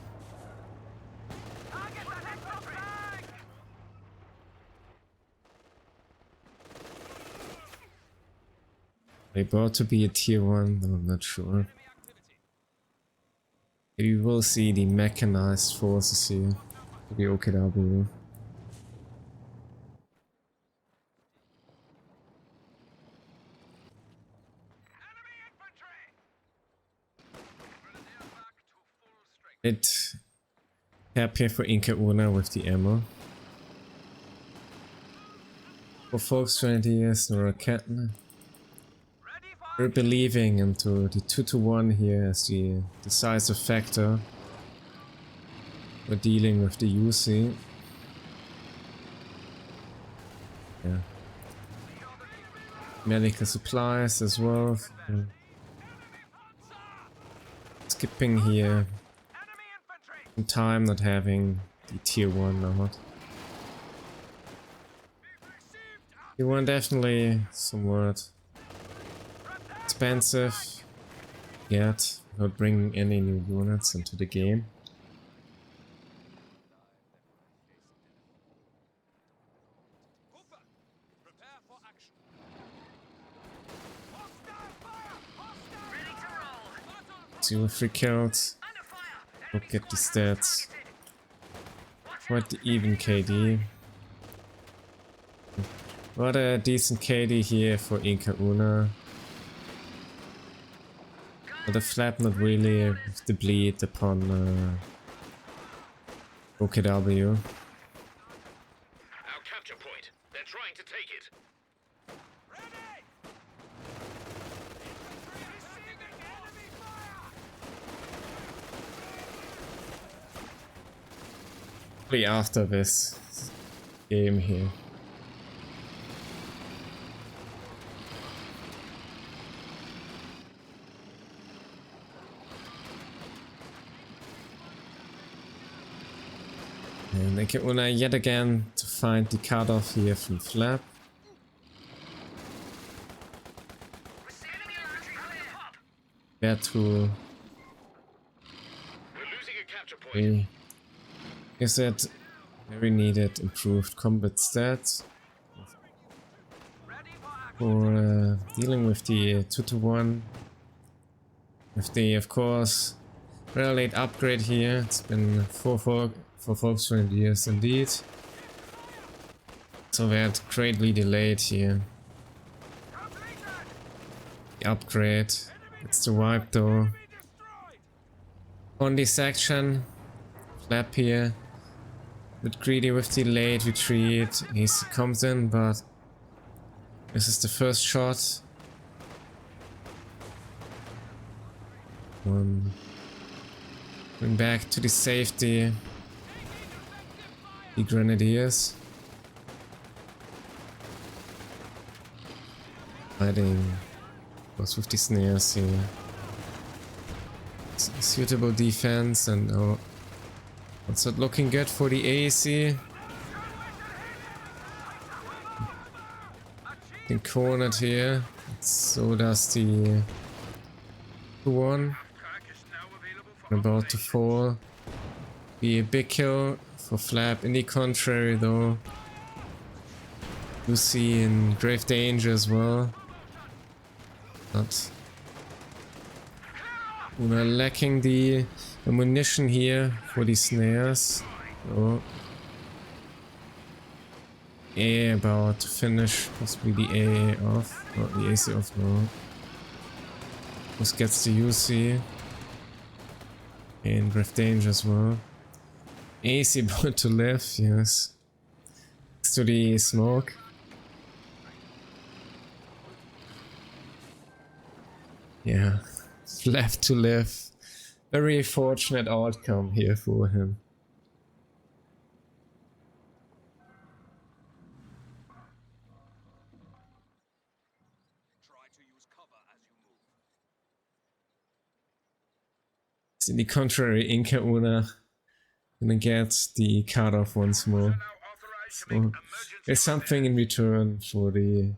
They about to be a tier 1, though I'm not sure. You will see the mechanized forces here. The OKW. It cap here for IncaUna with the ammo. For Fox Grenadiers, no Raketen. We're believing into the 2-to-1 here as the decisive factor. We're dealing with the UC. Yeah. Medical supplies as well. Skipping here. Some time not having the tier 1 out. Tier 1 definitely somewhat expensive yet, without bringing any new units into the game. Zero free kills. Look at the stats. Quite the even KD. What a decent KD here for IncaUna. But the flap not really with the bleed upon OKW. Our capture point. They're trying to take it. Probably after this game here. And IncaUna yet again to find the cutoff here from Flap. There to We're losing a capture point. is it very needed improved combat stats for dealing with the 2-to-1. With the, of course, very late upgrade here. It's been four Volkswagen years indeed. So that greatly delayed here. The upgrade. It's the wipe though. On this section, Flap here. Bit greedy with the late retreat. He comes in, but this is the first shot. Bring back to the safety. The Grenadiers. Fighting was with the snares here. Suitable defense and oh, what's not looking good for the AAC. Been cornered here. So does the 2-1. About to fall. Be a big kill for Flap. In the contrary though, Lucy in grave danger as well. But we're lacking the ammunition here for the snares. So A about to finish possibly the AA off. Or the AC off now. Just gets the UC. In grave danger as well. AC about to live, yes. Next to the smoke. Yeah, left to live. Very fortunate outcome here for him. Try to use cover as you move. In the contrary, IncaUna gonna get the cutoff once more. So there's something in return for the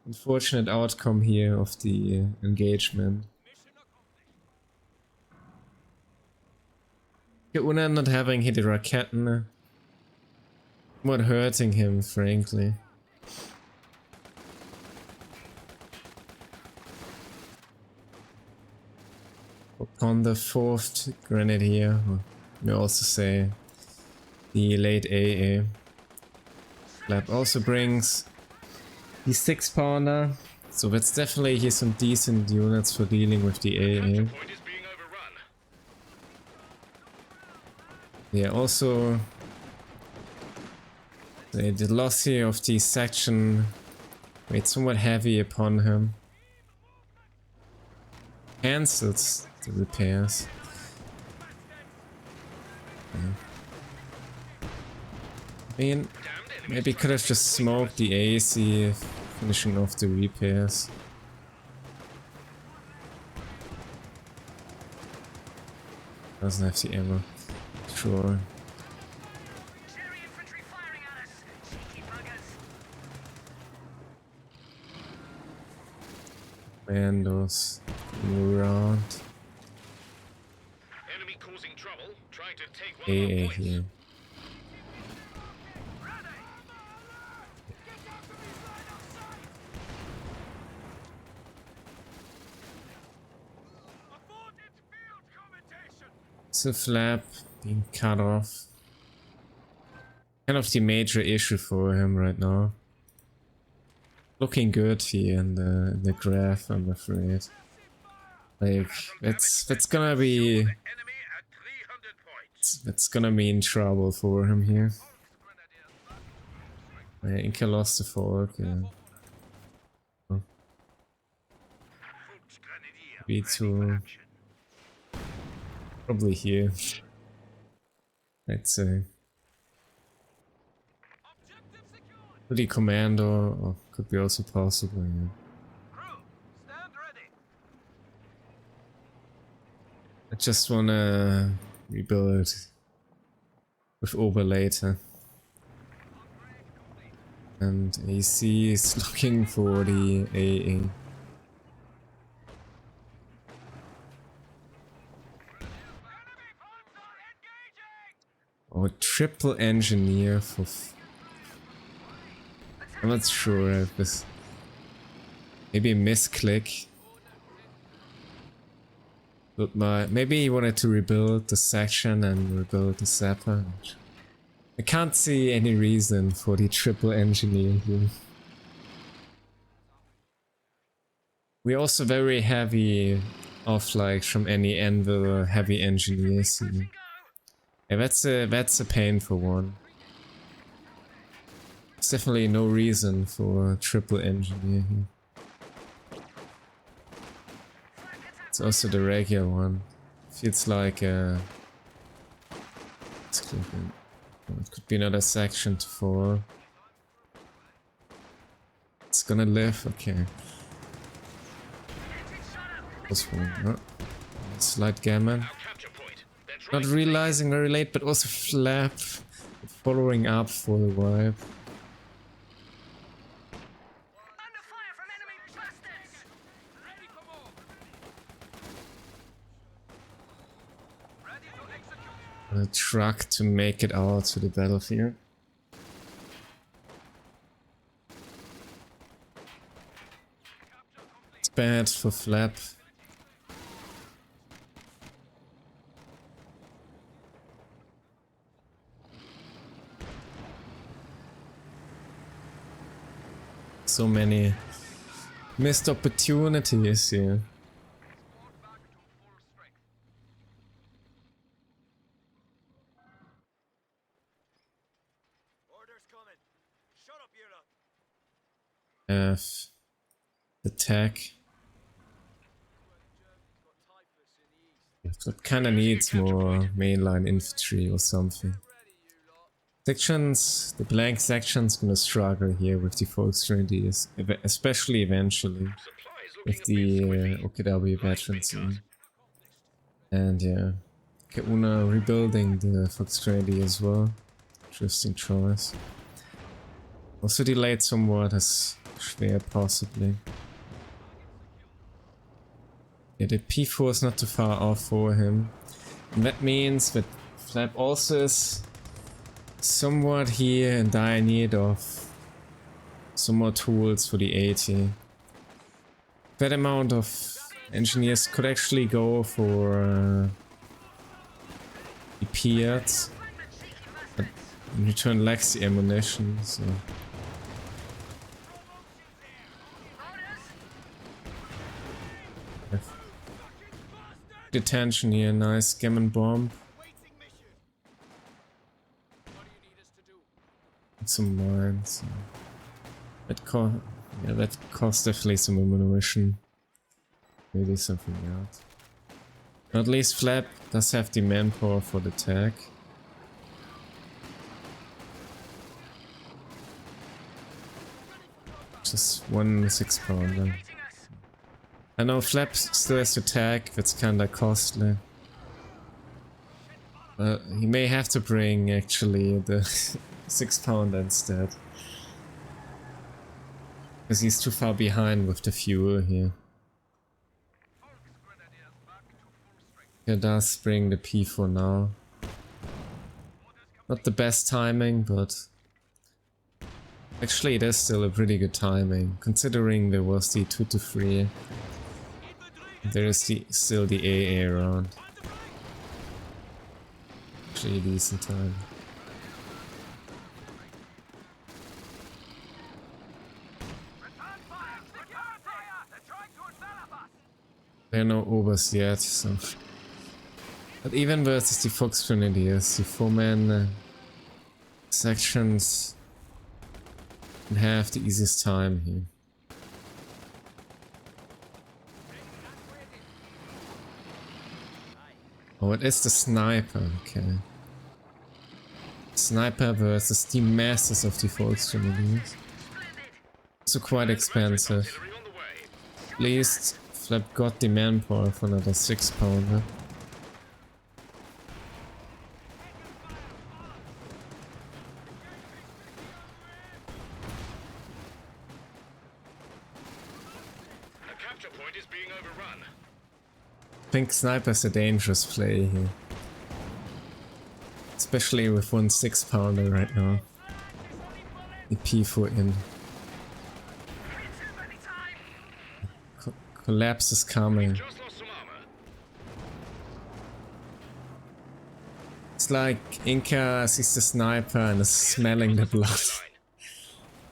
unfortunate outcome here of the engagement. IncaUna not having hit the Raketen. What hurting him, frankly. On the 4th Grenadier, we also say the late AA. Flap also brings the 6-pounder, so that's definitely here some decent units for dealing with the AA. Yeah, also the loss here of the section weighed somewhat heavy upon him. Cancels the repairs. Yeah. I mean, maybe could have just smoked the AC, finishing off the repairs. Doesn't have the ammo. Sure. Bandos move around. Enemy causing trouble, trying to take one AA of our here. So Flap being cut off. Kind of the major issue for him right now. looking good here in the graph, I'm afraid. Like that's gonna be Enemy at 300 points. that's gonna mean trouble for him here. Inca lost the fork, yeah. Volksgrenadier Be ready for to action. probably here, I'd say. The commando, or could be also possible, yeah. Crew, stand ready. I just wanna rebuild with Ober later. And AC is looking for the AA. Oh, triple engineer for... I'm not sure if this... Maybe a misclick. But maybe he wanted to rebuild the section and rebuild the sapper. I can't see any reason for the triple engineer here. We're also very heavy off like from any anvil heavy engineers here. Yeah, that's a painful one. There's definitely no reason for a triple engineer here. It's also the regular one. Feels like it could be another section to fall. It's gonna live, okay. This one, oh. Slight gammon. Not realizing very late, but also Flap following up for the wipe. Under fire from enemy bastards. Ready for more. Ready to execute. A truck to make it out to the battlefield. It's bad for Flap. So many missed opportunities here. Orders coming. Shut up, Europe. F. Attack. It kinda needs more mainline infantry or something. Sections, the blank section's gonna struggle here with the Volksgrenadiers, especially eventually with the OKW veterans in. And yeah, IncaUna rebuilding the Volksgrenadier as well. Interesting choice. Also delayed somewhat as Schwer possibly. Yeah, the P4 is not too far off for him. And that means that Flap also is somewhat here in dire need of some more tools for the 80. That amount of engineers could actually go for the Piats, but in return lacks the ammunition, so... Detention here, nice gammon bomb. Some mines. That cost definitely some ammunition. Maybe something else. At least Flap does have the manpower for the attack. Just 1 6-pounder. I know Flap still has to attack, that's kinda costly. He may have to bring actually the 6-pounder instead. Because he's too far behind with the fuel here. He does bring the P4 now. Not the best timing, but... Actually it is still a pretty good timing, considering there was the 2 to 3. There is still the AA around. Actually a decent time. There are no overs yet, so... But even versus the Fox Grenadiers, the 4-man sections can have the easiest time here. Oh, it is the sniper, okay. Sniper versus the masters of the Fox Grenadiers. So quite expensive. At least Flap got the manpower for another 6-pounder. I think sniper's a dangerous play here. Especially with one 6-pounder right now. The P4 in. Collapse is coming. It's like Inca sees the sniper and is smelling the blood.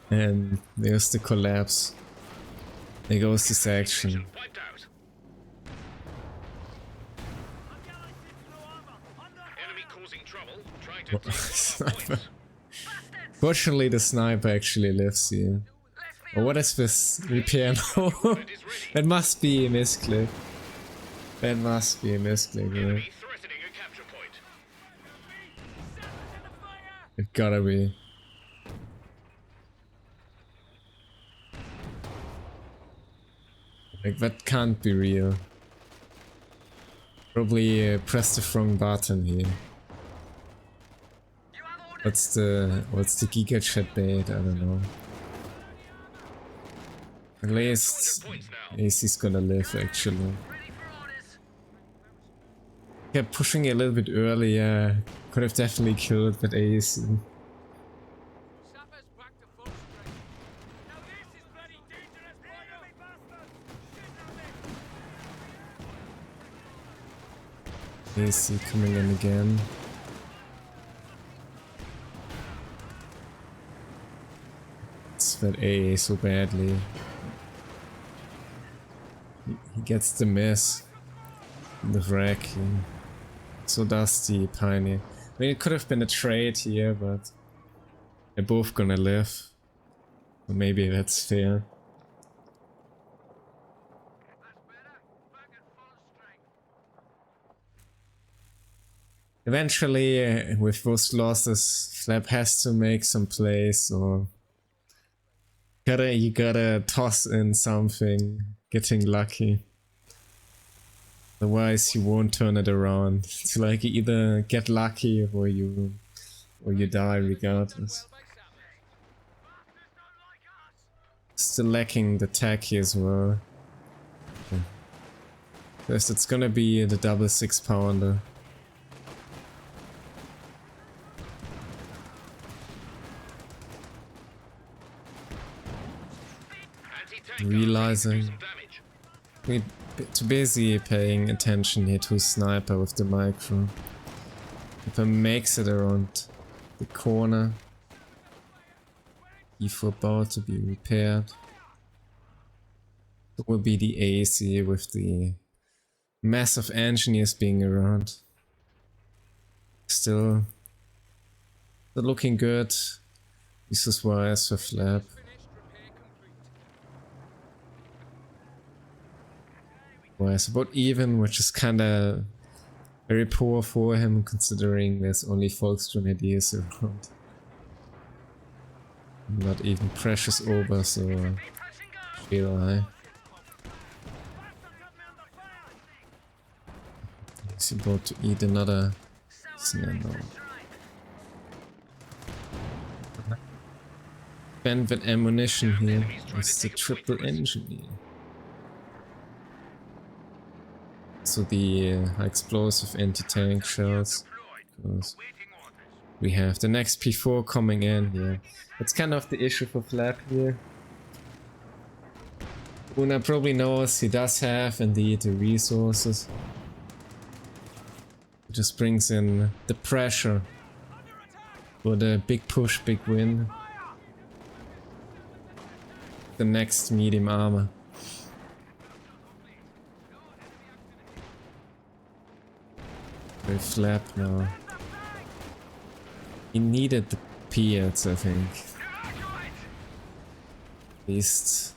And there's the collapse. There goes this action. Fortunately, the sniper actually lives here. Oh, what is this repair now? That must be a misclick. That must be a misclick, right? It gotta be. Like, that can't be real. Probably pressed the wrong button here. What's the Giga Chat bait? I don't know. At least AC's gonna live actually. Kept pushing a little bit earlier. Could have definitely killed that AC. AC coming in again. It's that AA so badly. He gets the miss. The wreck. So does the Pioneer. I mean, it could have been a trade here, but they're both gonna live. So maybe that's fair. Eventually, with those losses, Flap has to make some plays, or you gotta toss in something, getting lucky. Otherwise, you won't turn it around. It's like you either get lucky or you die regardless. Still lacking the tech here as well. First, it's gonna be the double 6-pounder. Realizing we're too busy paying attention here to sniper with the micro. If I makes it around the corner, E4 about to be repaired. It will be the AC with the massive engineers being around. Still looking good. This is wise for Flap. Wise about even, which is kinda very poor for him considering there's only Fox Grenadiers around. Not even Precious over, so feel high. He's about to eat another snare now. Spend with ammunition here. It's the triple engineer. So the high explosive anti-tank shells. Because we have the next P4 coming in here. That's kind of the issue for Flap here. Una probably knows he does have indeed the resources. It just brings in the pressure for the big push, big win. The next medium armor. Very flap now. He needed the Piats, I think. At least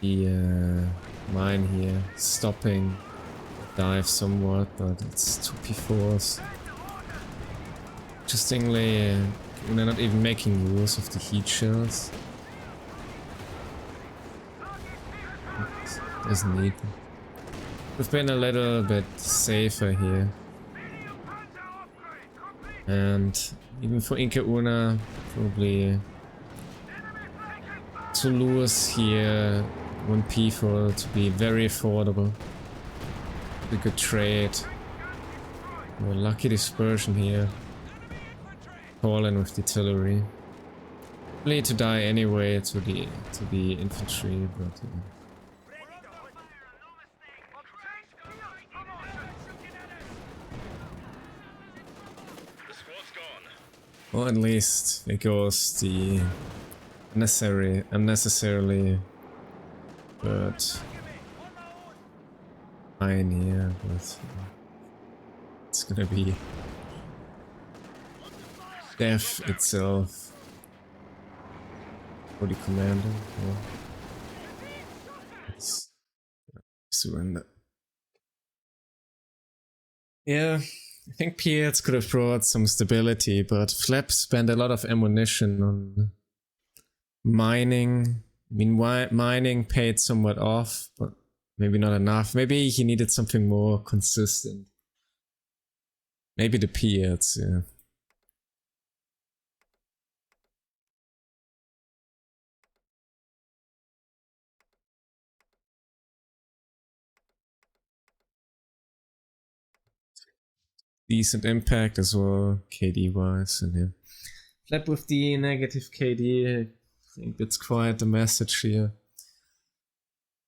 the mine here stopping dive somewhat, but it's 2p4s. Interestingly, they're not even making use of the heat shells. Doesn't need them. We've been a little bit safer here. And even for IncaUna, probably to lose here 1p for to be very affordable. A good trade. A lucky dispersion here. Call in with the artillery. Probably to die anyway to the infantry, but or at least it goes the unnecessarily but fine here, but it's gonna be death itself for the commander. Or let's surrender. Yeah, I think Piats could have brought some stability, but Flap spent a lot of ammunition on mining. I mean, mining paid somewhat off, but maybe not enough. Maybe he needed something more consistent. Maybe the Piats, yeah. Decent impact as well, KD wise, and yeah. Flap with the negative KD, I think that's quite the message here.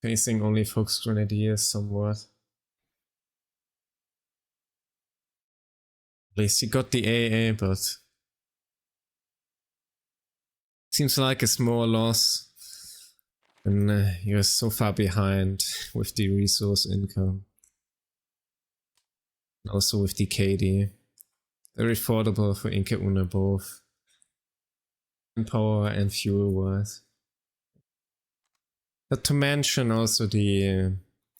Facing only Fox Grenadiers somewhat. At least he got the AA, but seems like a small loss. And you're so far behind with the resource income. Also with the KD. Very affordable for IncaUna both. Power and fuel wise. But to mention also the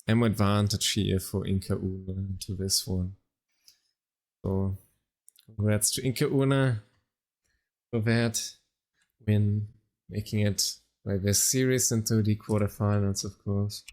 ammo advantage here for IncaUna into this one. So congrats to IncaUna for that win, making it by this series into the quarterfinals, of course.